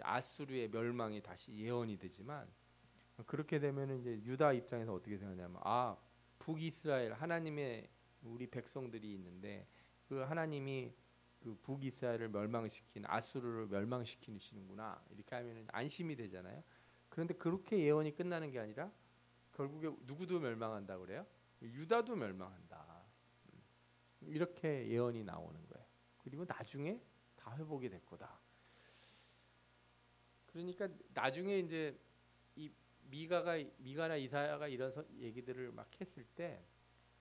아수르의 멸망이 다시 예언이 되지만 그렇게 되면 이제 유다 입장에서 어떻게 생각하냐면 북이스라엘 하나님의 우리 백성들이 있는데 그 하나님이 그 북이스라엘을 멸망시킨 아수르를 멸망시키시는구나 이렇게 하면 안심이 되잖아요. 그런데 그렇게 예언이 끝나는 게 아니라 결국에 누구도 멸망한다 그래요? 유다도 멸망한다. 이렇게 예언이 나오는 거예요. 그리고 나중에 다 회복이 될 거다. 그러니까 나중에 이제 이 미가나 이사야가 이런 얘기들을 막 했을 때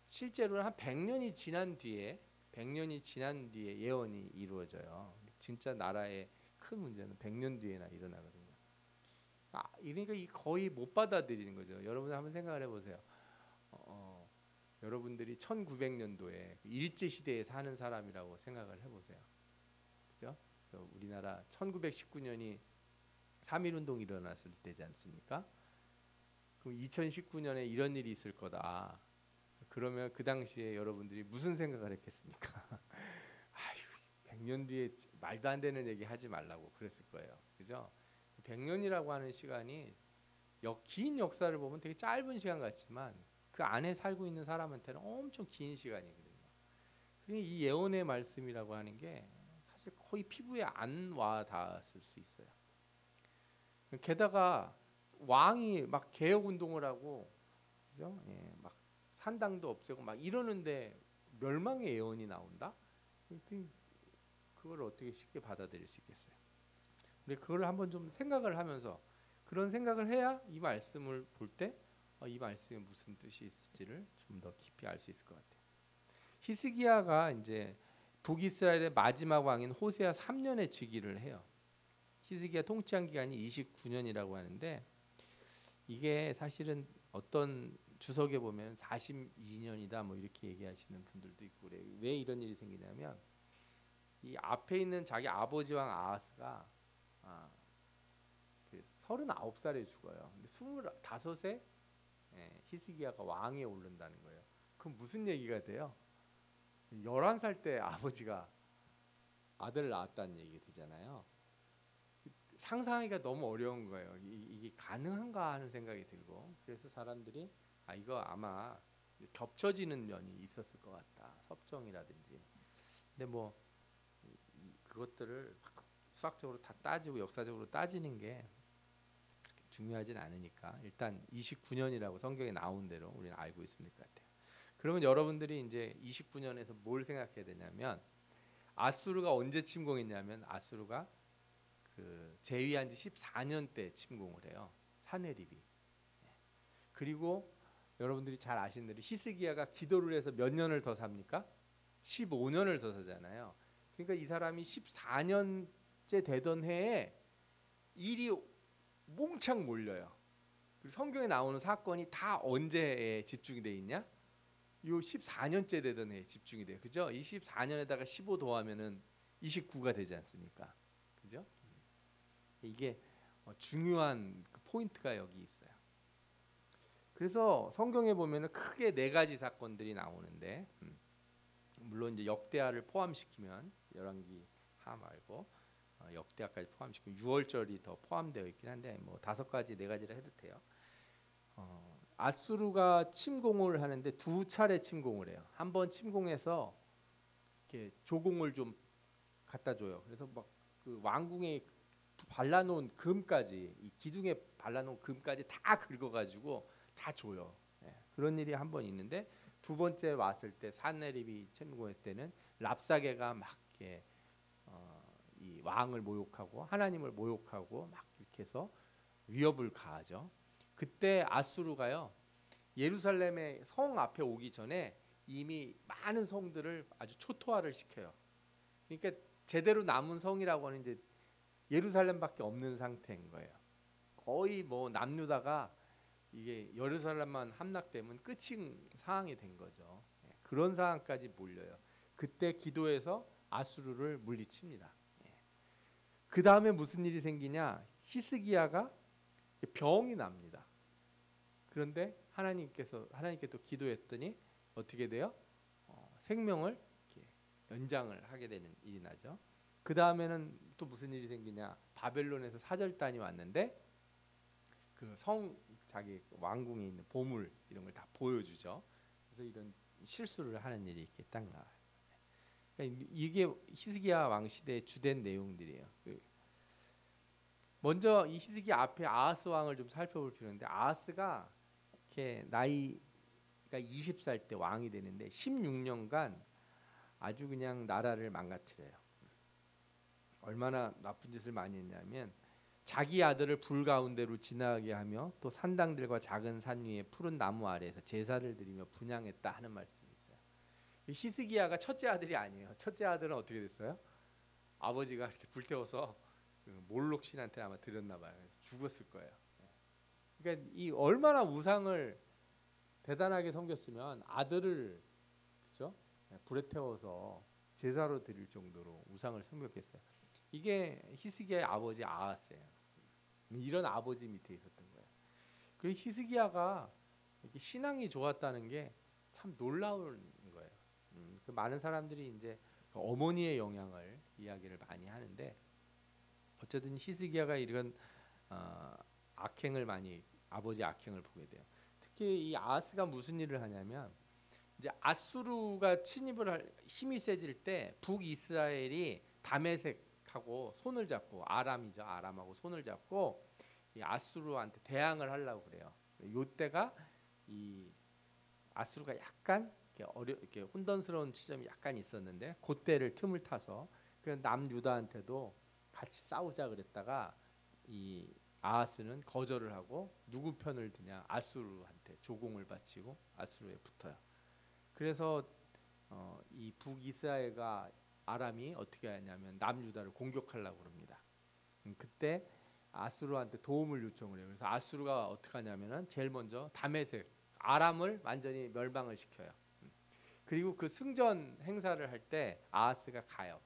실제로는 한 100년이 지난 뒤에 예언이 이루어져요. 진짜 나라의 큰 문제는 100년 뒤에나 일어나거든요. 그러니까 이 거의 못 받아들이는 거죠. 여러분 한번 생각을 해보세요. 여러분들이 1900년도에 일제 시대에 사는 사람이라고 생각을 해보세요. 그죠? 우리나라 1919년이 3.1운동이 일어났을 때지 않습니까? 그럼 2019년에 이런 일이 있을 거다. 그러면 그 당시에 여러분들이 무슨 생각을 했겠습니까? 아유, 100년 뒤에 말도 안 되는 얘기 하지 말라고 그랬을 거예요. 그죠? 100년이라고 하는 시간이 긴 역사를 보면 되게 짧은 시간 같지만 그 안에 살고 있는 사람한테는 엄청 긴 시간이거든요. 그러니까 이 예언의 말씀이라고 하는 게 사실 거의 피부에 안 와 닿았을 수 있어요. 게다가 왕이 막 개혁 운동을 하고, 그죠? 예, 막 산당도 없애고 막 이러는데 멸망의 예언이 나온다? 그걸 어떻게 쉽게 받아들일 수 있겠어요? 근데 그걸 한번 좀 생각을 하면서 그런 생각을 해야 이 말씀을 볼 때 이 말씀에 무슨 뜻이 있을지를 좀 더 깊이 알 수 있을 것 같아요. 히스기야가 이제 북이스라엘의 마지막 왕인 호세아 3년의 즉위를 해요. 히스기야 통치한 기간이 29년이라고 하는데 이게 사실은 어떤 주석에 보면 42년이다 뭐 이렇게 얘기하시는 분들도 있고 그래요. 왜 이런 일이 생기냐면 이 앞에 있는 자기 아버지 왕 아하스가 39살에 죽어요. 근데 25세 히스기야가 왕에 오른다는 거예요. 그럼 무슨 얘기가 돼요? 11살 때 아버지가 아들을 낳았다는 얘기가 되잖아요. 상상하기가 너무 어려운 거예요. 이게 가능한가 하는 생각이 들고 그래서 사람들이 이거 아마 겹쳐지는 면이 있었을 것 같다. 섭정이라든지. 근데 뭐 그것들을 수학적으로 다 따지고 역사적으로 따지는 게 그렇게 중요하진 않으니까 일단 29년이라고 성경에 나온 대로 우리는 알고 있으면 될 것 같아요. 그러면 여러분들이 이제 29년에서 뭘 생각해야 되냐면 아수르가 언제 침공했냐면 아수르가 그 제위한 지 14년 때 침공을 해요. 사네립이. 그리고 여러분들이 잘 아시는 대로 히스기야가 기도를 해서 몇 년을 더 삽니까? 15년을 더 사잖아요. 그러니까 이 사람이 14년째 되던 해에 일이 몽창 몰려요. 그리고 성경에 나오는 사건이 다 언제에 집중이 돼 있냐? 요 14년째 되던 해에 집중이 돼요. 그죠? 이 14년에다가 15 더하면은 29가 되지 않습니까? 그죠? 이게 중요한 포인트가 여기 있어요. 그래서 성경에 보면은 크게 네 가지 사건들이 나오는데 물론 이제 역대하를 포함시키면 열왕기 하 말고 역대하까지 포함시키면 6월절이 더 포함되어 있긴 한데 뭐 5가지 4가지라 해도 돼요. 아수르가 침공을 하는데 2차례 침공을 해요. 한 번 침공해서 이렇게 조공을 좀 갖다 줘요. 그래서 막 그 왕궁에 발라놓은 금까지 이 기둥에 발라놓은 금까지 다 긁어가지고 다 줘요. 그런 일이 한 번 있는데 두 번째 왔을 때 산헤립이 침공했을 때는 랍사게가 막 이렇게 이 왕을 모욕하고 하나님을 모욕하고 막 이렇게 해서 위협을 가하죠. 그때 아수르가요 예루살렘의 성 앞에 오기 전에 이미 많은 성들을 아주 초토화를 시켜요. 그러니까 제대로 남은 성이라고 하는 이제 예루살렘밖에 없는 상태인 거예요. 거의 뭐 남유다가 이게 예루살렘만 함락되면 끝인 상황이 된 거죠. 그런 상황까지 몰려요. 그때 기도해서 아수르를 물리칩니다. 그 다음에 무슨 일이 생기냐? 히스기야가 병이 납니다. 그런데 하나님께 또 기도했더니 어떻게 돼요? 생명을 이렇게 연장을 하게 되는 일이 나죠. 그 다음에는 또 무슨 일이 생기냐? 바벨론에서 사절단이 왔는데 그 자기 왕궁에 있는 보물 이런 걸 다 보여주죠. 그래서 이런 실수를 하는 일이 이렇게 딱 나와요. 그러니까 이게 히스기야 왕 시대의 주된 내용들이에요. 먼저 이 히스기야 앞에 아하스 왕을 좀 살펴볼 필요한데, 아하스가 이렇게 나이가 20살 때 왕이 되는데 16년간 아주 그냥 나라를 망가뜨려요. 얼마나 나쁜 짓을 많이 했냐면 자기 아들을 불 가운데로 지나가게 하며 또 산당들과 작은 산 위에 푸른 나무 아래에서 제사를 드리며 분향했다 하는 말씀이 있어요. 히스기야가 첫째 아들이 아니에요. 첫째 아들은 어떻게 됐어요? 아버지가 이렇게 불태워서 몰록 신한테 아마 드렸나 봐요. 그래서 죽었을 거예요. 그러니까 이 얼마나 우상을 대단하게 섬겼으면 아들을, 그죠? 불에 태워서 제사로 드릴 정도로 우상을 섬겼겠어요. 이게 히스기야의 아버지 아하스예요. 이런 아버지 밑에 있었던 거예요. 그리고 히스기야가 이렇게 신앙이 좋았다는 게 참 놀라운 거예요. 그 많은 사람들이 이제 어머니의 영향을 이야기를 많이 하는데, 어쨌든 히스기야가 이런 악행을 많이, 아버지 악행을 보게 돼요. 특히 이 아하스가 무슨 일을 하냐면, 이제 아수르가 침입을 할 힘이 세질 때 북이스라엘이 다메섹하고 손을 잡고, 아람이죠, 아람하고 손을 잡고 이 아수르한테 대항을 하려고 그래요. 요때가 이 아수르가 약간 이렇게 혼돈스러운 지점이 약간 있었는데, 그때를 틈을 타서 그냥 남유다한테도 같이 싸우자 그랬다가 이 아하스는 거절을 하고 누구 편을 드냐? 아수르한테 조공을 바치고 아수르에 붙어요. 그래서 이 북이스라엘과 아람이 어떻게 하냐면 남유다를 공격하려고 합니다. 그때 아수르한테 도움을 요청을 해요. 그래서 아수르가 어떻게 하냐면은 제일 먼저 다메섹, 아람을 완전히 멸망을 시켜요. 그리고 그 승전 행사를 할 때 아하스가 가요.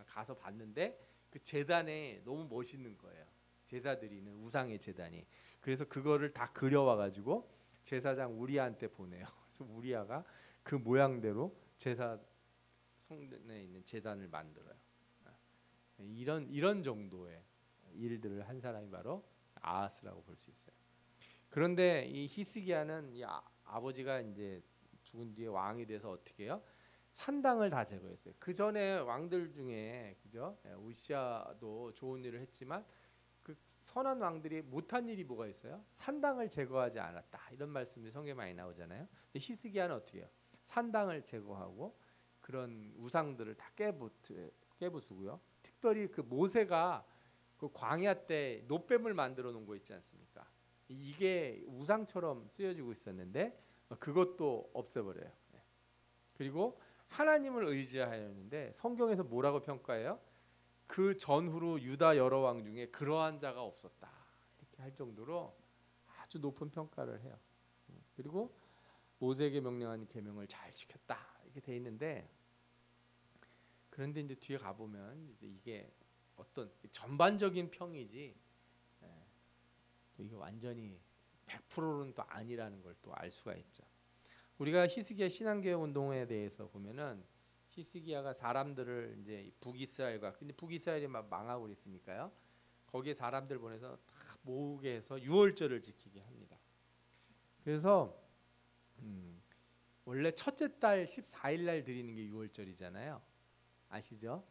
가서 봤는데 그 제단에 너무 멋있는 거예요. 제사 드리는 우상의 제단이. 그래서 그거를 다 그려와 가지고 제사장 우리아한테 보내요. 그래서 우리아가 그 모양대로 제사 성전에 있는 제단을 만들어요. 이런 정도의 일들을 한 사람이 바로 아하스라고 볼 수 있어요. 그런데 이 히스기야는 이 아버지가 이제 죽은 뒤에 왕이 돼서 어떻게 해요? 산당을 다 제거했어요. 그 전에 왕들 중에, 그죠? 우시아도 좋은 일을 했지만 그 선한 왕들이 못한 일이 뭐가 있어요? 산당을 제거하지 않았다. 이런 말씀이 성경에 많이 나오잖아요. 근데 히스기야는 어떻게 해요? 산당을 제거하고 그런 우상들을 다 깨부수고요. 특별히 그 모세가 그 광야 때 놋뱀을 만들어 놓은 거 있지 않습니까? 이게 우상처럼 쓰여지고 있었는데 그것도 없애버려요. 그리고 하나님을 의지하였는데 성경에서 뭐라고 평가해요? 그 전후로 유다 여러 왕 중에 그러한 자가 없었다. 이렇게 할 정도로 아주 높은 평가를 해요. 그리고 모세에게 명령한 계명을 잘 지켰다. 이렇게 돼 있는데, 그런데 이제 뒤에 가 보면 이게 어떤 전반적인 평이지 이게 완전히 100%는 또 아니라는 걸 또 알 수가 있죠. 우리가 히스기야 신앙개혁 운동에 대해서 보면은 히스기야가 사람들을 이제 북이스라엘과, 근데 북이스라엘이 막 망하고 있으니까요. 거기에 사람들 보내서 다 모으게 해서 유월절을 지키게 합니다. 그래서 원래 첫째 달 14일 날 드리는 게 유월절이잖아요. 아시죠?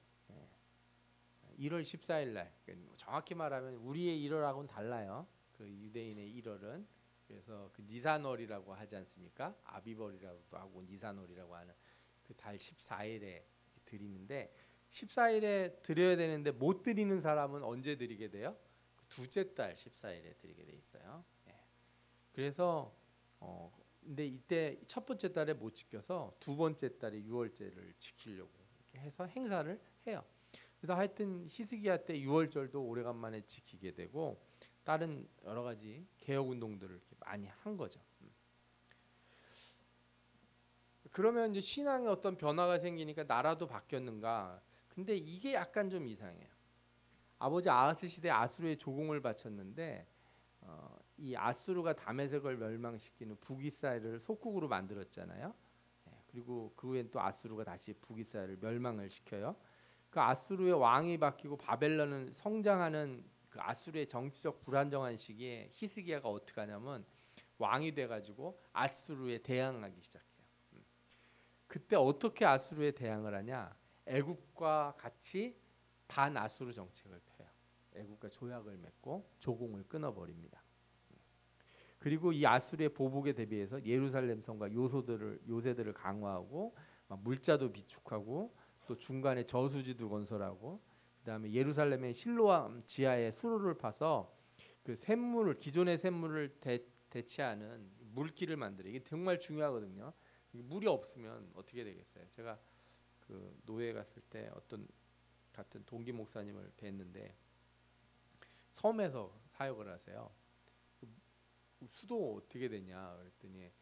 1월 14일 날. 정확히 말하면 우리의 1월하고는 달라요. 그 유대인의 1월은. 그래서 그 니산월이라고 하지 않습니까? 아비벌이라고도 하고 니산월이라고 하는 그 달 14일에 드리는데, 14일에 드려야 되는데 못 드리는 사람은 언제 드리게 돼요? 그 둘째 달 14일에 드리게 돼 있어요. 그래서 근데 이때 첫 번째 달에 못 지켜서 두 번째 달에 유월절을 지키려고 이렇게 해서 행사를 해요. 그래서 하여튼 히스기야 때 유월절도 오래간만에 지키게 되고 다른 여러 가지 개혁 운동들을 이렇게 많이 한 거죠. 그러면 이제 신앙에 어떤 변화가 생기니까 나라도 바뀌었는가? 근데 이게 약간 좀 이상해요. 아버지 아하스 시대 아수르에 조공을 바쳤는데 이 아수르가 다메섹을 멸망시키는 북이스라엘을 속국으로 만들었잖아요. 그리고 그 후엔 또 아수르가 다시 북이스라엘을 멸망을 시켜요. 그 아수르의 왕이 바뀌고 바벨론은 성장하는 그 아수르의 정치적 불안정한 시기에 히스기야가 어떻게 하냐면 왕이 돼가지고 아수르에 대항하기 시작해요. 그때 어떻게 아수르에 대항을 하냐? 애굽과 같이 반아수르 정책을 펴요. 애굽과 조약을 맺고 조공을 끊어버립니다. 그리고 이 아수르의 보복에 대비해서 예루살렘 성과 요새들을 강화하고 물자도 비축하고 또 중간에 저수지도 건설하고 그다음에 예루살렘의 실로암 지하에 수로를 파서 그 샘물을 기존의 샘물을 대체하는 물길을 만들어. 이게 정말 중요하거든요. 물이 없으면 어떻게 되겠어요? 제가 그 노예 갔을 때 어떤 같은 동기 목사님을 뵀는데 섬에서 사역을 하세요. 수도 어떻게 되냐 그랬더니 이렇게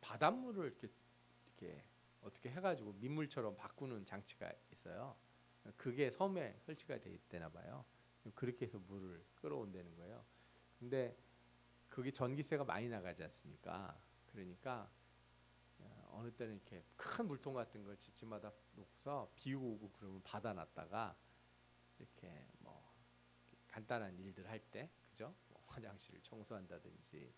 바닷물을 이렇게 어떻게 해가지고 민물처럼 바꾸는 장치가 있어요. 그게 섬에 설치가 돼 있대나 봐요. 그렇게 해서 물을 끌어온다는 거예요. 근데 그게 전기세가 많이 나가지 않습니까? 그러니까 어느 때는 이렇게 큰 물통 같은 걸 집집마다 놓고서 비 오고 그러면 받아놨다가 이렇게 뭐 간단한 일들 할 때, 그죠? 뭐 화장실을 청소한다든지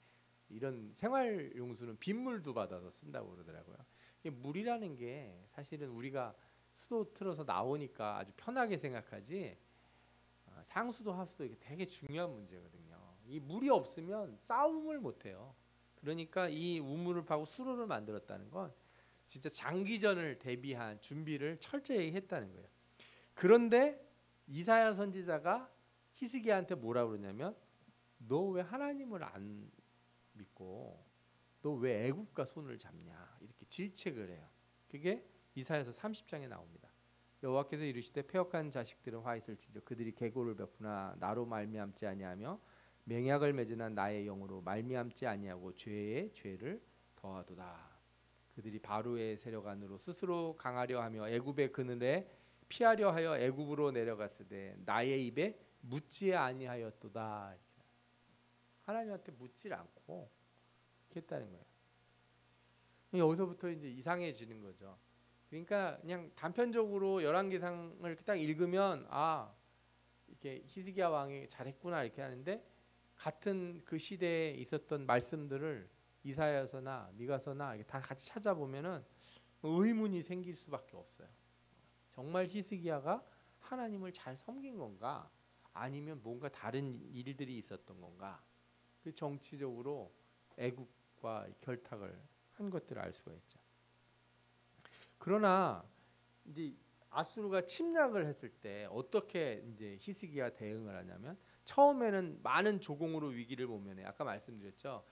이런 생활 용수는 빗물도 받아서 쓴다고 그러더라고요. 물이라는 게 사실은 우리가 수도 틀어서 나오니까 아주 편하게 생각하지 상수도 하수도 이게 되게 중요한 문제거든요. 이 물이 없으면 싸움을 못 해요. 그러니까 이 우물을 파고 수로를 만들었다는 건 진짜 장기전을 대비한 준비를 철저히 했다는 거예요. 그런데 이사야 선지자가 히스기야한테 뭐라 그러냐면 너 왜 하나님을 안 믿고 너 왜 애국과 손을 잡냐 이렇게 질책을 해요. 그게 이사야서 30장에 나옵니다. 여호와께서 이르시되 패역한 자식들은 화 있을 지저 그들이 계고를 베푸나 나로 말미암지 아니하며 맹약을 맺으나 나의 영으로 말미암지 아니하고 죄에 죄를 더하도다. 그들이 바로의 세력 안으로 스스로 강하려 하며 애굽의 그늘에 피하려 하여 애굽으로 내려갔으되 나의 입에 묻지 아니하였도다. 하나님한테 묻질 않고 이렇게 했다는 거예요. 여기서부터 이제 이상해지는 거죠. 그러니까 그냥 단편적으로 열왕기상을 딱 읽으면 아 이렇게 히스기야 왕이 잘했구나 이렇게 하는데 같은 그 시대에 있었던 말씀들을 이사야서나 미가서나 다 같이 찾아보면은 의문이 생길 수밖에 없어요. 정말 히스기야가 하나님을 잘 섬긴 건가? 아니면 뭔가 다른 일들이 있었던 건가? 그 정치적으로 애국과 결탁을 한 것들을 알 수가 있죠. 그러나 이제 아수르가 침략을 했을 때 어떻게 이제 히스기야 대응을 하냐면 처음에는 많은 조공으로 위기를 모면해. 아까 말씀드렸죠.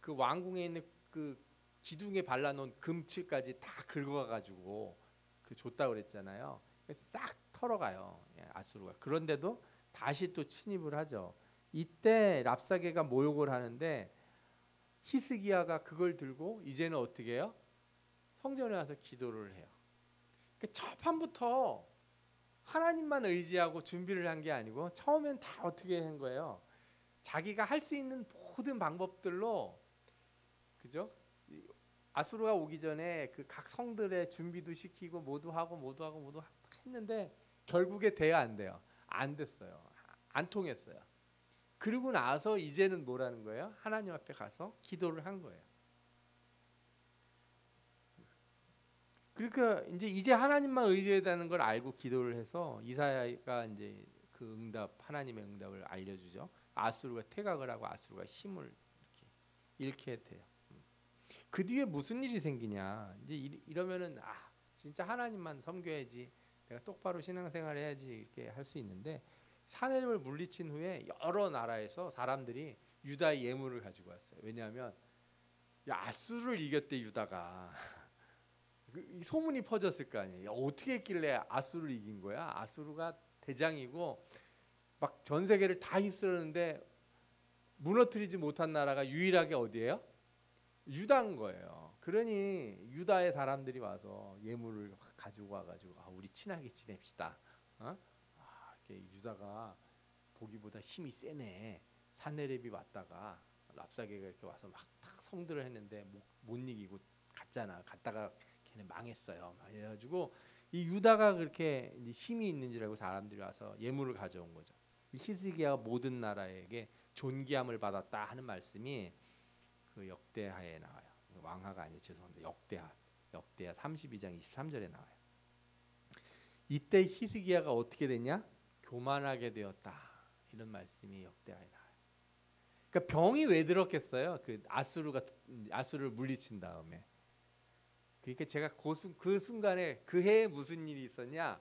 그 왕궁에 있는 그 기둥에 발라놓은 금칠까지 다 긁어가지고 그 줬다 그랬잖아요. 싹 털어가요. 아수르가. 그런데도 다시 또 침입을 하죠. 이때 랍사게가 모욕을 하는데 히스기야가 그걸 들고 이제는 어떻게 해요? 성전에 와서 기도를 해요. 첫 판부터 하나님만 의지하고 준비를 한 게 아니고 처음엔 다 어떻게 한 거예요? 자기가 할 수 있는 모든 방법들로 그죠? 아수르가 오기 전에 그 각 성들의 준비도 시키고 모두 하고 했는데 결국에 돼야 안 돼요. 안 됐어요. 안 통했어요. 그리고 나서 이제는 뭐라는 거예요? 하나님 앞에 가서 기도를 한 거예요. 그러니까 이제 하나님만 의지해야 되는 걸 알고 기도를 해서 이사야가 이제 그 응답 하나님의 응답을 알려주죠. 아수르가 퇴각을 하고 아수르가 힘을 이렇게 잃게 돼요. 그 뒤에 무슨 일이 생기냐? 이제 이러면은 진짜 하나님만 섬겨야지. 내가 똑바로 신앙생활 해야지 이렇게 할 수 있는데 사내립을 물리친 후에 여러 나라에서 사람들이 유다의 예물을 가지고 왔어요. 왜냐하면 아수르를 이겼대 유다가. 소문이 퍼졌을 거 아니에요. 어떻게 했길래 아수르를 이긴 거야? 아수르가 대장이고 막 전 세계를 다 휩쓸었는데 무너뜨리지 못한 나라가 유일하게 어디예요? 유다인 거예요. 그러니 유다의 사람들이 와서 예물을 가지고 와가지고 우리 친하게 지냅시다. 이렇게 유다가 보기보다 힘이 세네. 사내립이 왔다가 랍사게가 이렇게 와서 막 성들을 했는데 못 이기고 갔잖아. 갔다가 걔네 망했어요. 그래가지고 이 유다가 그렇게 이제 힘이 있는 줄 알고 사람들이 와서 예물을 가져온 거죠. 이 히스기야가 모든 나라에게 존귀함을 받았다 하는 말씀이 그 역대하에 나와요. 왕하가 아니에요. 죄송합니다. 역대하 32장 23절에 나와요. 이때 히스기야가 어떻게 됐냐? 교만하게 되었다. 이런 말씀이 역대하에 나와요. 그러니까 병이 왜 들었겠어요? 그 아수르를 물리친 다음에. 그러니까 제가 그 순간에 그 해에 무슨 일이 있었냐?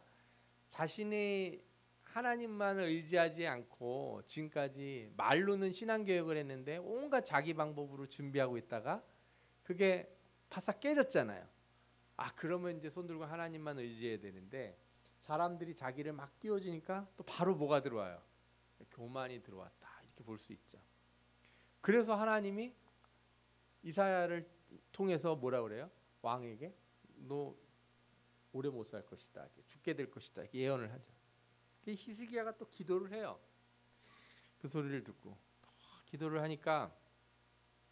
자신이 하나님만을 의지하지 않고 지금까지 말로는 신앙교육을 했는데 온갖 자기 방법으로 준비하고 있다가 그게 바싹 깨졌잖아요. 아, 그러면 이제 손 들고 하나님만 의지해야 되는데 사람들이 자기를 막 띄워주니까 또 바로 뭐가 들어와요? 교만이 들어왔다. 이렇게 볼 수 있죠. 그래서 하나님이 이사야를 통해서 뭐라 그래요? 왕에게 너 오래 못 살 것이다. 죽게 될 것이다. 이렇게 예언을 하죠. 히스기야가 또 기도를 해요. 그 소리를 듣고 기도를 하니까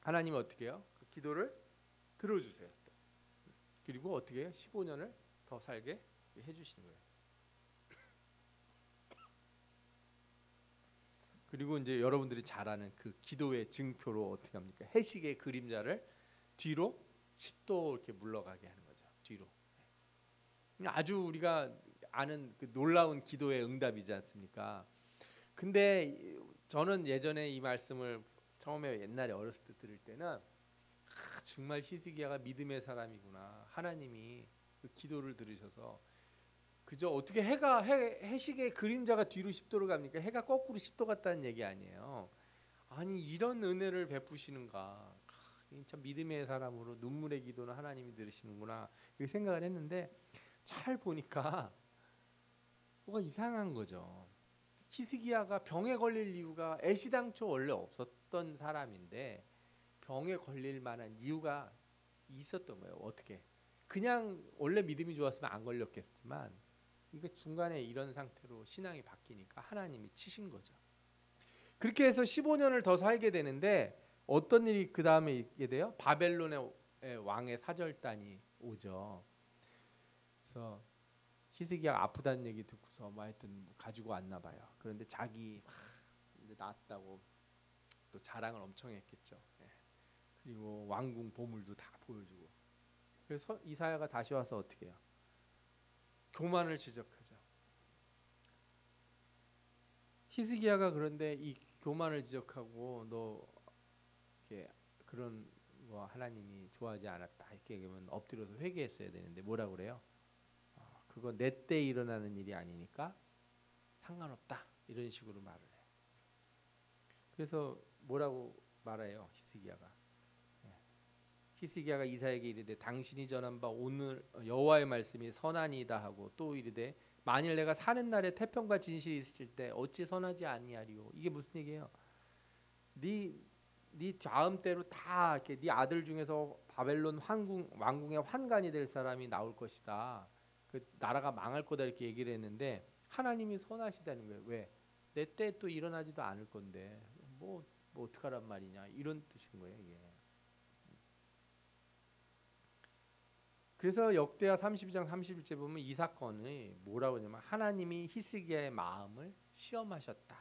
하나님이 어떻게 해요? 그 기도를 들어주세요. 그리고 어떻게 해요? 15년을 더 살게 해주시는 거예요. 그리고 이제 여러분들이 잘 아는 그 기도의 증표로 어떻게 합니까? 해식의 그림자를 뒤로 10도 이렇게 물러가게 하는 거죠. 뒤로. 아주 우리가 아는 그 놀라운 기도의 응답이지 않습니까? 근데 저는 예전에 이 말씀을 처음에 옛날에 어렸을 때 들을 때는 정말 히스기야가 믿음의 사람이구나. 하나님이 그 기도를 들으셔서 그저 어떻게 해식의 그림자가 뒤로 10도로 갑니까? 해가 거꾸로 10도 갔다는 얘기 아니에요. 아니 이런 은혜를 베푸시는가. 참 믿음의 사람으로 눈물의 기도는 하나님이 들으시는구나. 이렇게 생각을 했는데 잘 보니까 뭐가 이상한 거죠. 히스기야가 병에 걸릴 이유가 애시당초 원래 없었던 사람인데 병에 걸릴 만한 이유가 있었던 거예요. 어떻게? 그냥 원래 믿음이 좋았으면 안 걸렸겠지만 이게 중간에 이런 상태로 신앙이 바뀌니까 하나님이 치신 거죠. 그렇게 해서 15년을 더 살게 되는데 어떤 일이 그 다음에 있게 돼요? 바벨론의 왕의 사절단이 오죠. 그래서 히스기야가 아프다는 얘기 듣고서 뭐 하여튼 가지고 왔나 봐요. 그런데 자기 이제 낫다고 또 자랑을 엄청 했겠죠. 그리고 왕궁 보물도 다 보여주고. 그래서 이사야가 다시 와서 어떻게 해요? 교만을 지적하죠. 히스기야가 그런데 이 교만을 지적하고 너 이렇게 그런 거 하나님이 좋아하지 않았다 이렇게 얘기하면 엎드려서 회개했어야 되는데 뭐라 그래요? 그거 내 때 일어나는 일이 아니니까 상관없다 이런 식으로 말을 해요. 그래서 뭐라고 말해요 히스기야가? 히스기야가 이사야에게 이르되 당신이 전한 바 오늘 여호와의 말씀이 선하니이다 하고 또 이르되 만일 내가 사는 날에 태평과 진실이 있을 때 어찌 선하지 아니하리요. 이게 무슨 얘기예요? 네 다음 때로 다 이렇게 네 아들 중에서 바벨론 왕궁의 환관이 될 사람이 나올 것이다. 그 나라가 망할 거다 이렇게 얘기를 했는데 하나님이 선하시다는 거예요. 왜? 내 때 또 일어나지도 않을 건데 뭐 어떡하란 말이냐 이런 뜻인 거예요 이게. 그래서 역대하 32장 31절 보면 이 사건이 뭐라고 하냐면 하나님이 히스기야의 마음을 시험하셨다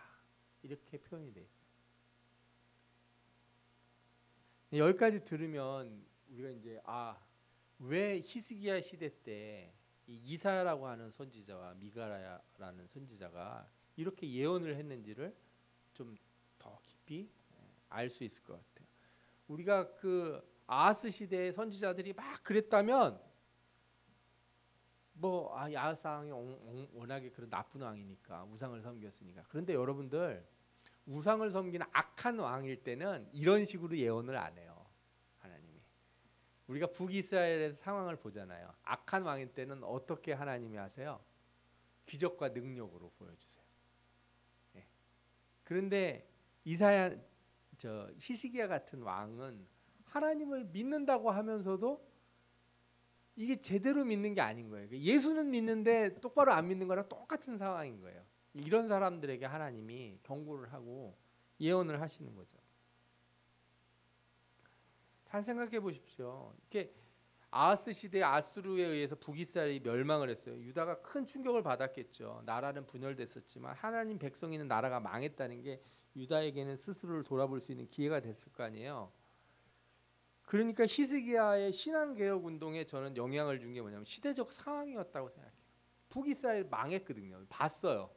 이렇게 표현이 돼 있어요. 여기까지 들으면 우리가 이제 왜 히스기야 시대 때 이사야라고 하는 선지자와 미가야라는 선지자가 이렇게 예언을 했는지를 좀 더 깊이 알 수 있을 것 같아요. 우리가 그 아하스 시대의 선지자들이 막 그랬다면 아하스 왕이 워낙에 그런 나쁜 왕이니까 우상을 섬겼으니까. 그런데 여러분들 우상을 섬기는 악한 왕일 때는 이런 식으로 예언을 안 해요. 하나님이. 우리가 북이스라엘의 상황을 보잖아요. 악한 왕일 때는 어떻게 하나님이 하세요? 기적과 능력으로 보여주세요. 네. 그런데 히스기야 같은 왕은 하나님을 믿는다고 하면서도 이게 제대로 믿는 게 아닌 거예요. 예수는 믿는데 똑바로 안 믿는 거랑 똑같은 상황인 거예요. 이런 사람들에게 하나님이 경고를 하고 예언을 하시는 거죠. 잘 생각해 보십시오. 이렇게 아하스 시대에 아수르에 의해서 북이스라엘이 멸망을 했어요. 유다가 큰 충격을 받았겠죠. 나라는 분열됐었지만 하나님 백성이 있는 나라가 망했다는 게 유다에게는 스스로를 돌아볼 수 있는 기회가 됐을 거 아니에요. 그러니까 히스기야의 신앙개혁 운동에 저는 영향을 준 게 뭐냐면 시대적 상황이었다고 생각해요. 북이스라엘 망했거든요. 봤어요.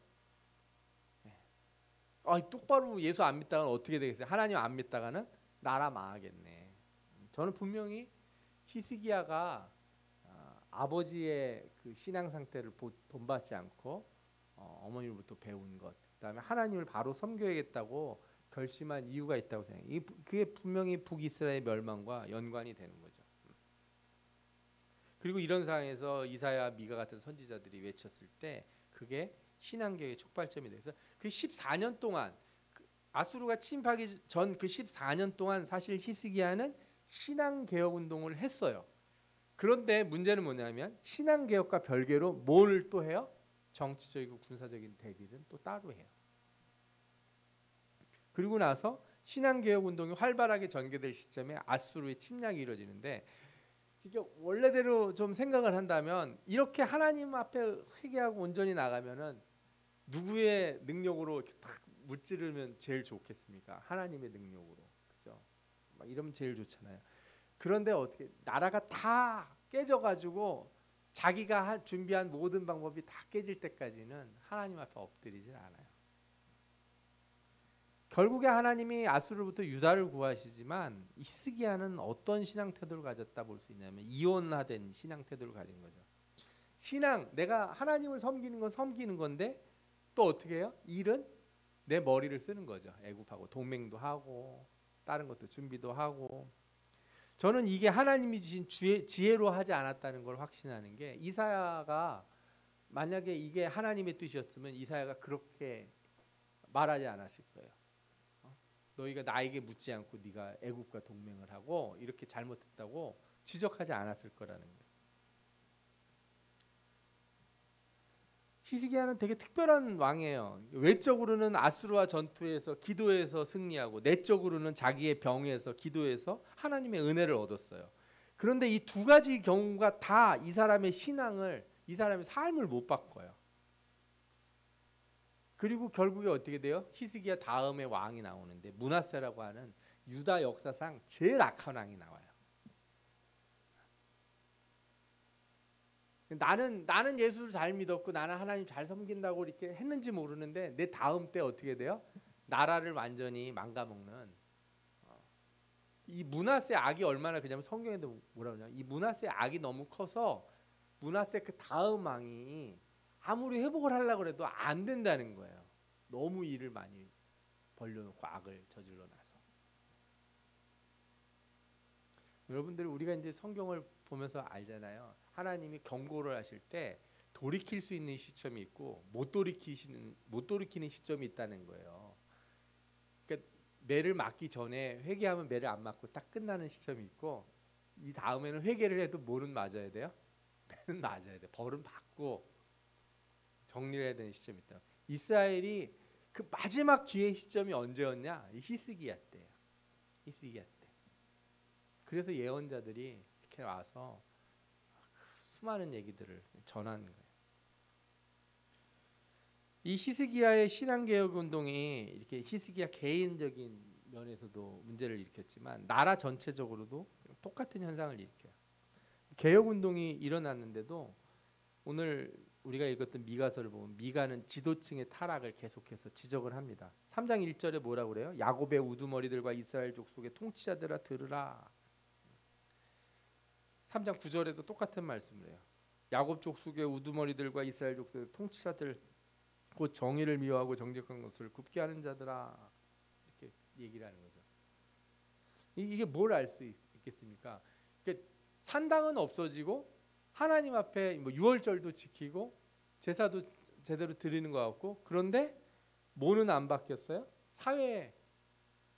똑바로 예수 안 믿다가는 어떻게 되겠어요? 하나님 안 믿다가는 나라 망하겠네. 저는 분명히 히스기야가 아버지의 그 신앙 상태를 본받지 않고 어머니로부터 배운 것, 그다음에 하나님을 바로 섬겨야겠다고 결심한 이유가 있다고 생각해요. 그게 분명히 북이스라엘 멸망과 연관이 되는 거죠. 그리고 이런 상황에서 이사야, 미가 같은 선지자들이 외쳤을 때 그게 신앙개혁의 촉발점이 돼서 그 14년 동안 아수르가 침입하기 전 그 14년 동안 사실 히스기야는 신앙개혁 운동을 했어요. 그런데 문제는 뭐냐면 신앙개혁과 별개로 뭘 또 해요? 정치적이고 군사적인 대비는 또 따로 해요. 그리고 나서 신앙개혁 운동이 활발하게 전개될 시점에 아수르의 침략이 이루어지는데, 그러니까 원래대로 좀 생각을 한다면 이렇게 하나님 앞에 회개하고 온전히 나가면은 누구의 능력으로 이렇게 탁 무찌르면 제일 좋겠습니까? 하나님의 능력으로, 그죠? 막 이러면 제일 좋잖아요. 그런데 어떻게 나라가 다 깨져가지고 자기가 준비한 모든 방법이 다 깨질 때까지는 하나님 앞에 엎드리진 않아요. 결국에 하나님이 아수르부터 유다를 구하시지만 히스기야는 어떤 신앙 태도를 가졌다 볼 수 있냐면 이원화된 신앙 태도를 가진 거죠. 신앙, 내가 하나님을 섬기는 건 섬기는 건데 또 어떻게 해요? 일은 내 머리를 쓰는 거죠. 애굽하고 동맹도 하고 다른 것도 준비도 하고. 저는 이게 하나님이 주신 지혜로 하지 않았다는 걸 확신하는 게, 이사야가 만약에 이게 하나님의 뜻이었으면 이사야가 그렇게 말하지 않았을 거예요. 너희가 나에게 묻지 않고 네가 애굽과 동맹을 하고 이렇게 잘못했다고 지적하지 않았을 거라는 거예요. 히스기야는 되게 특별한 왕이에요. 외적으로는 아수르와 전투에서 기도해서 승리하고 내적으로는 자기의 병에서 기도해서 하나님의 은혜를 얻었어요. 그런데 이 두 가지 경우가 다 이 사람의 신앙을, 이 사람의 삶을 못 바꿔요. 그리고 결국에 어떻게 돼요? 히스기야 다음에 왕이 나오는데 므낫세라고 하는 유다 역사상 제일 악한 왕이 나와요. 나는 예수를 잘 믿었고 나는 하나님 잘 섬긴다고 이렇게 했는지 모르는데 내 다음 때 어떻게 돼요? 나라를 완전히 망가먹는, 이 므낫세의 악이 얼마나 그냐면 성경에도 뭐라 그러냐, 이 므낫세의 악이 너무 커서 므낫세 그 다음 왕이 아무리 회복을 하려고 해도 안 된다는 거예요. 너무 일을 많이 벌려놓고 악을 저질러 놔서. 여러분들, 우리가 이제 성경을 보면서 알잖아요. 하나님이 경고를 하실 때 돌이킬 수 있는 시점이 있고 못 돌이키는 시점이 있다는 거예요. 그러니까 매를 맞기 전에 회개하면 매를 안 맞고 딱 끝나는 시점이 있고, 이 다음에는 회개를 해도 뭐는 맞아야 돼요? 매는 맞아야 돼. 벌은 받고 정리를 해야 되는 시점이 있다. 이스라엘이 그 마지막 기회 시점이 언제였냐? 히스기야 때예요. 히스기야 때. 그래서 예언자들이 이렇게 와서 수많은 얘기들을 전하는 거예요. 이 히스기야의 신앙개혁 운동이 이렇게 히스기야 개인적인 면에서도 문제를 일으켰지만 나라 전체적으로도 똑같은 현상을 일으켜요. 개혁 운동이 일어났는데도 오늘 우리가 읽었던 미가서를 보면 미가는 지도층의 타락을 계속해서 지적을 합니다. 3장 1절에 뭐라고 그래요? 야곱의 우두머리들과 이스라엘 족속의 통치자들아 들으라. 3장 9절에도 똑같은 말씀을 해요. 야곱 족속의 우두머리들과 이스라엘 족속의 통치자들, 곧 정의를 미워하고 정직한 것을 굽게 하는 자들아, 이렇게 얘기를 하는 거죠. 이게 뭘 알 수 있겠습니까? 그러니까 산당은 없어지고 하나님 앞에 뭐 유월절도 지키고 제사도 제대로 드리는 것 같고, 그런데 뭐는 안 바뀌었어요? 사회의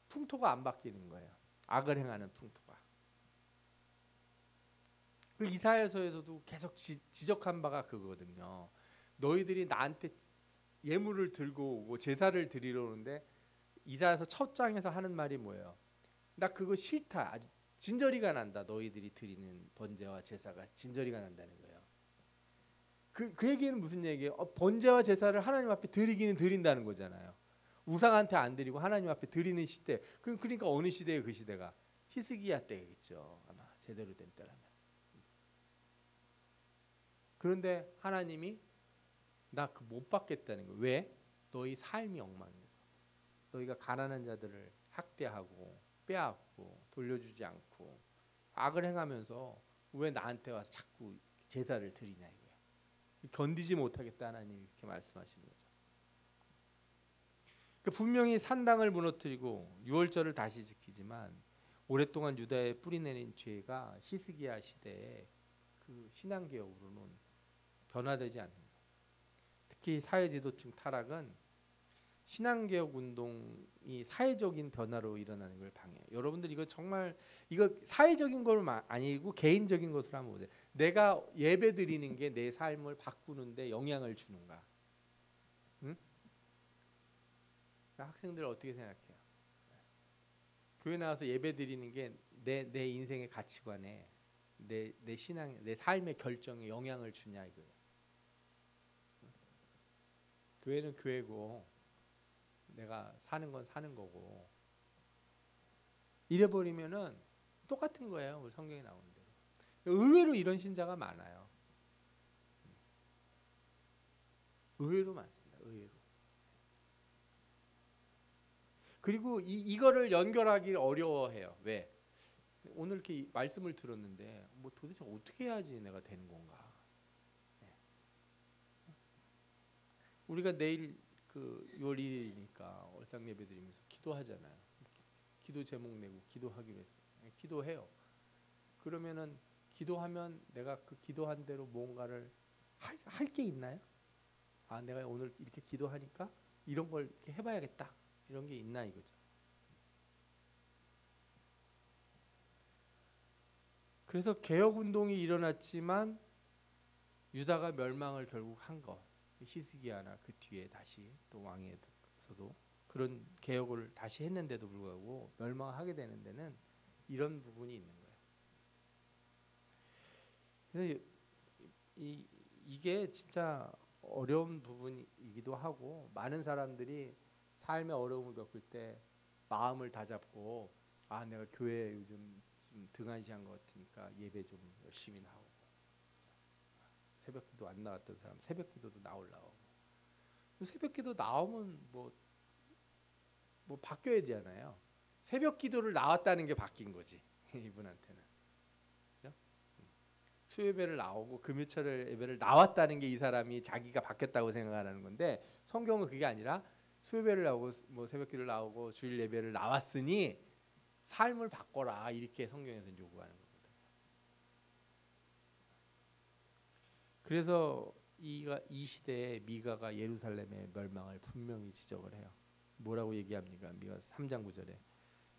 풍토가 안 바뀌는 거예요. 악을 행하는 풍토가. 그 이사야서에서도 계속 지적한 바가 그거거든요. 너희들이 나한테 예물을 들고 오고 제사를 드리러 오는데, 이사야서 첫 장에서 하는 말이 뭐예요? 나 그거 싫다. 아주 진저리가 난다. 너희들이 드리는 번제와 제사가 진저리가 난다는 거예요. 그 얘기는 무슨 얘기예요? 번제와 제사를 하나님 앞에 드리기는 드린다는 거잖아요. 우상한테 안 드리고 하나님 앞에 드리는 시대. 그러니까 어느 시대예요? 그 시대가 히스기야 때겠죠. 아마 제대로 된 때라면. 그런데 하나님이 나 그 못 받겠다는 거예요. 왜? 너희 삶이 엉망이어서. 너희가 가난한 자들을 학대하고 빼앗고 돌려주지 않고 악을 행하면서 왜 나한테 와서 자꾸 제사를 드리냐 이거예요. 견디지 못하겠다 하나님이 이렇게 말씀하시는 거죠. 분명히 산당을 무너뜨리고 유월절을 다시 지키지만 오랫동안 유다에 뿌리내린 죄가 히스기야 시대에 그 신앙개혁으로는 변화되지 않는 거예요. 특히 사회지도층 타락은 신앙개혁 운동이 사회적인 변화로 일어나는 걸 방해해요. 여러분들 이거 정말 이거 사회적인 걸 아니고 개인적인 것으로 한번 보세요. 내가 예배 드리는 게 내 삶을 바꾸는데 영향을 주는가? 응? 학생들 어떻게 생각해요? 교회 나와서 예배 드리는 게 내 인생의 가치관에 내 신앙, 내 삶의 결정에 영향을 주냐 이거예요. 교회는 교회고 내가 사는 건 사는 거고 이래버리면은 똑같은 거예요. 성경에 나오는 대로. 의외로 이런 신자가 많아요. 의외로 많습니다. 의외로. 그리고 이거를 연결하기 어려워해요. 왜? 오늘 이렇게 말씀을 들었는데 뭐 도대체 어떻게 해야지 내가 되는 건가? 네. 우리가 내일 그 6월 1일이니까 얼상 예배 드리면서 기도하잖아요. 기도 제목 내고 기도하기로 했어요. 기도해요. 그러면은 기도하면 내가 그 기도한 대로 뭔가를 할 게 있나요? 아, 내가 오늘 이렇게 기도하니까 이런 걸 이렇게 해봐야겠다. 이런 게 있나 이거죠. 그래서 개혁 운동이 일어났지만 유다가 멸망을 결국 한 것. 히스기야나 그 뒤에 다시 또 왕에서도 그런 개혁을 다시 했는데도 불구하고 멸망하게 되는 데는 이런 부분이 있는 거예요. 그래서 이게 진짜 어려운 부분이기도 하고 많은 사람들이 삶의 어려움을 겪을 때 마음을 다잡고 아 내가 교회에 요즘 좀 등한시한 것 같으니까 예배 좀 열심히 나오고 새벽기도 안 나왔던 사람 새벽기도도 나오려고 새벽기도 나오면 뭐 바뀌어야 되잖아요. 새벽기도를 나왔다는 게 바뀐 거지 이분한테는. 그죠? 수요예배를 나오고 금요철 예배를 나왔다는 게 이 사람이 자기가 바뀌었다고 생각하는 건데 성경은 그게 아니라 수요예배를 나오고 뭐 새벽기도를 나오고 주일 예배를 나왔으니 삶을 바꿔라 이렇게 성경에서 요구하는 거거든요. 그래서 이 시대에 미가가 예루살렘의 멸망을 분명히 지적을 해요. 뭐라고 얘기합니까? 미가 3장 9절에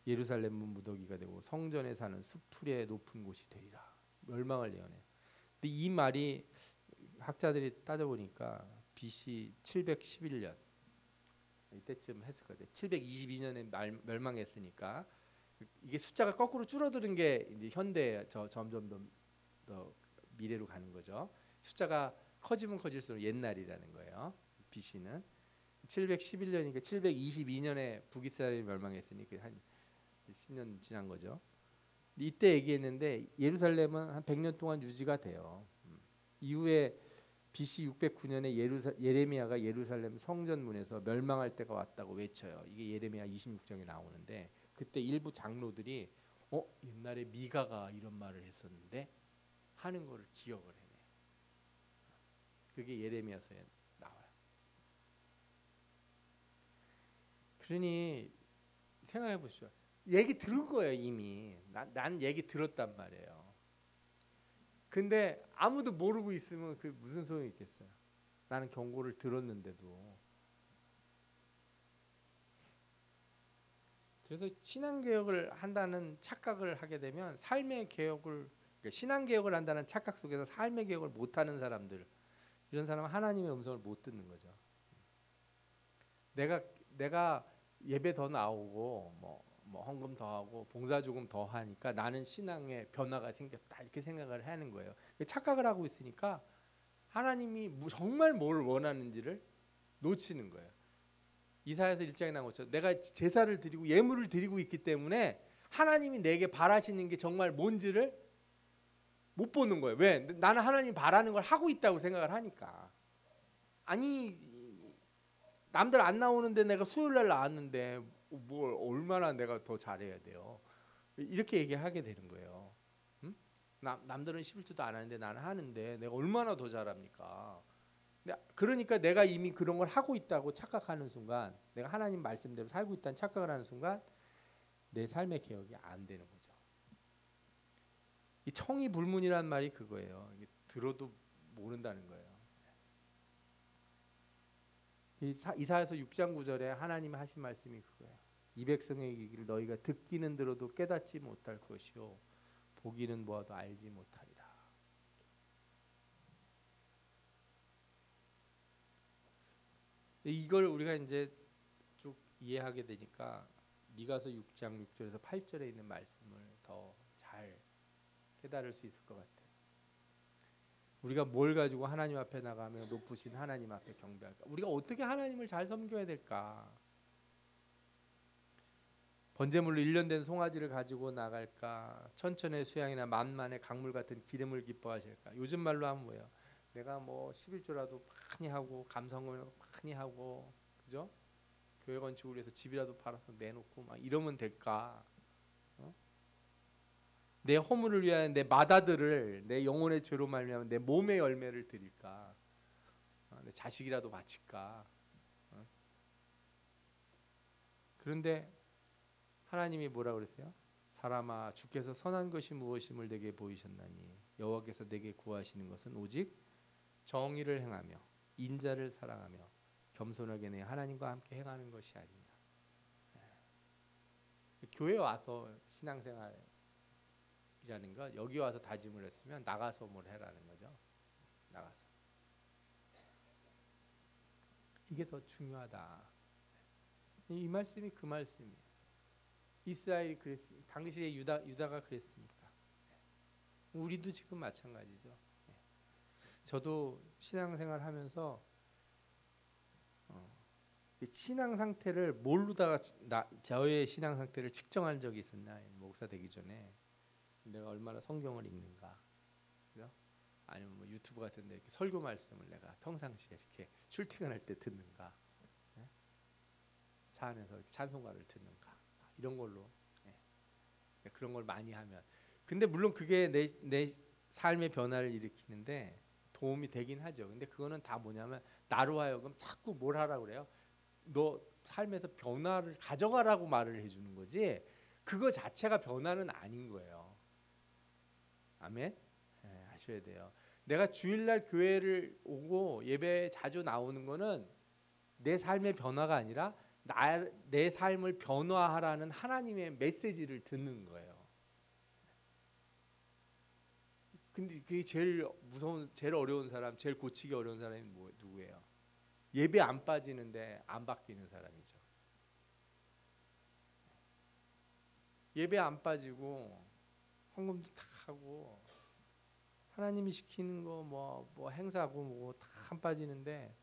예루살렘은 무더기가 되고 성전에 사는 수풀의 높은 곳이 되리라. 멸망을 예언해요. 근데 이 말이 학자들이 따져보니까 BC 711년 이때쯤 했을 것 같아요. 722년에 멸망했으니까 이게 숫자가 거꾸로 줄어드는 게 이제 현대 점점 더 미래로 가는 거죠. 숫자가 커지면 커질수록 옛날이라는 거예요. BC는 711년이니까 722년에 북이스라엘이 멸망했으니까 한 10년 지난 거죠. 이때 얘기했는데 예루살렘은 한 100년 동안 유지가 돼요. 이후에 BC 609년에 예레미야가 예루살렘 성전문에서 멸망할 때가 왔다고 외쳐요. 이게 예레미야 26장에 나오는데 그때 일부 장로들이 옛날에 미가가 이런 말을 했었는데 하는 거를 기억을 해내요. 그게 예레미야서에 나와요. 그러니 생각해 보시죠. 얘기 들은 거예요 이미. 난 얘기 들었단 말이에요. 근데 아무도 모르고 있으면 그 무슨 소용이 있겠어요. 나는 경고를 들었는데도. 그래서 신앙개혁을 한다는 착각을 하게 되면 삶의 개혁을 그러니까 신앙개혁을 한다는 착각 속에서 삶의 개혁을 못하는 사람들 이런 사람은 하나님의 음성을 못 듣는 거죠. 내가 예배 더 나오고 뭐 뭐 헌금 더 하고 봉사조금 더 하니까 나는 신앙에 변화가 생겼다 이렇게 생각을 하는 거예요. 착각을 하고 있으니까 하나님이 정말 뭘 원하는지를 놓치는 거예요. 이사야서 1장에 나온 것처럼 내가 제사를 드리고 예물을 드리고 있기 때문에 하나님이 내게 바라시는 게 정말 뭔지를 못 보는 거예요. 왜? 나는 하나님이 바라는 걸 하고 있다고 생각을 하니까. 아니 남들 안 나오는데 내가 수요일 날 나왔는데 뭘 얼마나 내가 더 잘해야 돼요. 이렇게 얘기하게 되는 거예요. 응? 남들은 11조도 안 하는데 나는 하는데 내가 얼마나 더 잘합니까? 그러니까 내가 이미 그런 걸 하고 있다고 착각하는 순간, 내가 하나님 말씀대로 살고 있다는 착각을 하는 순간 내 삶의 개혁이 안 되는 거죠. 이 청이불문이라는 말이 그거예요. 이게 들어도 모른다는 거예요. 이사야서 6장 9절에 하나님이 하신 말씀이 그거예요. 이 백성의 얘기를 너희가 듣기는 들어도 깨닫지 못할 것이요 보기는 보아도 알지 못하리라. 이걸 우리가 이제 쭉 이해하게 되니까 미가서 6장 6절에서 8절에 있는 말씀을 더 잘 깨달을 수 있을 것 같아요. 우리가 뭘 가지고 하나님 앞에 나가며 높으신 하나님 앞에 경배할까? 우리가 어떻게 하나님을 잘 섬겨야 될까? 번제물로 1년 된 송아지를 가지고 나갈까? 천천의 수양이나 만만의 강물 같은 기름을 기뻐하실까? 요즘 말로 하면 뭐예요? 내가 뭐 11조라도 많이 하고 감성을 많이 하고 그죠? 교회 건축을 위해서 집이라도 팔아서 내놓고 막 이러면 될까? 어? 내 허물을 위하여 내 마다들을 내 영혼의 죄로 말미암아 내 몸의 열매를 드릴까? 내 자식이라도 바칠까? 그런데 하나님이 뭐라 그랬어요? 사람아 주께서 선한 것이 무엇임을 내게 보이셨나니 여호와께서 내게 구하시는 것은 오직 정의를 행하며 인자를 사랑하며 겸손하게 내 하나님과 함께 행하는 것이 아니냐. 교회 와서 신앙생활이라는 거 여기 와서 다짐을 했으면 나가서 뭘 해라는 거죠. 나가서 이게 더 중요하다. 이 말씀이 그 말씀이에요. 이스라엘이 그랬으니까 당시에 유다가 그랬으니까 우리도 지금 마찬가지죠. 저도 신앙생활 하면서 신앙 상태를 모르다가 저의 신앙 상태를 측정한 적이 있었나 목사 되기 전에 내가 얼마나 성경을 읽는가, 그죠? 아니면 뭐 유튜브 같은데 이렇게 설교 말씀을 내가 평상시에 이렇게 출퇴근할 때 듣는가, 네? 차 안에서 이렇게 찬송가를 듣는가 이런 걸로 그런 걸 많이 하면 근데 물론 그게 내 삶의 변화를 일으키는데 도움이 되긴 하죠. 근데 그거는 다 뭐냐면 나로 하여금 자꾸 뭘 하라고 그래요? 너 삶에서 변화를 가져가라고 말을 해주는 거지 그거 자체가 변화는 아닌 거예요. 아멘? 네, 아셔야 돼요. 내가 주일날 교회를 오고 예배에 자주 나오는 거는 내 삶의 변화가 아니라 내 삶을 변화하라는 하나님의 메시지를 듣는 거예요. 근데 그게 제일 무서운, 제일 어려운 사람, 제일 고치기 어려운 사람이 누구예요? 예배 안 빠지는데 안 바뀌는 사람이죠. 예배 안 빠지고 헌금도 다 하고 하나님이 시키는 거 뭐 행사하고 뭐 다 안 빠지는데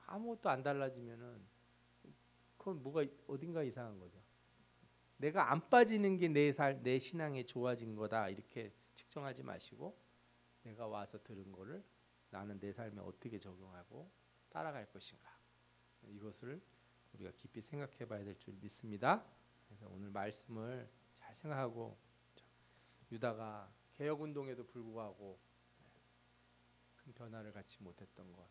아무것도 안 달라지면은 그건 뭐가 어딘가 이상한 거죠. 내가 안 빠지는 게 내 신앙에 좋아진 거다 이렇게 측정하지 마시고 내가 와서 들은 거를 나는 내 삶에 어떻게 적용하고 따라갈 것인가 이것을 우리가 깊이 생각해 봐야 될 줄 믿습니다. 그래서 오늘 말씀을 잘 생각하고 유다가 개혁운동에도 불구하고 큰 변화를 갖지 못했던 것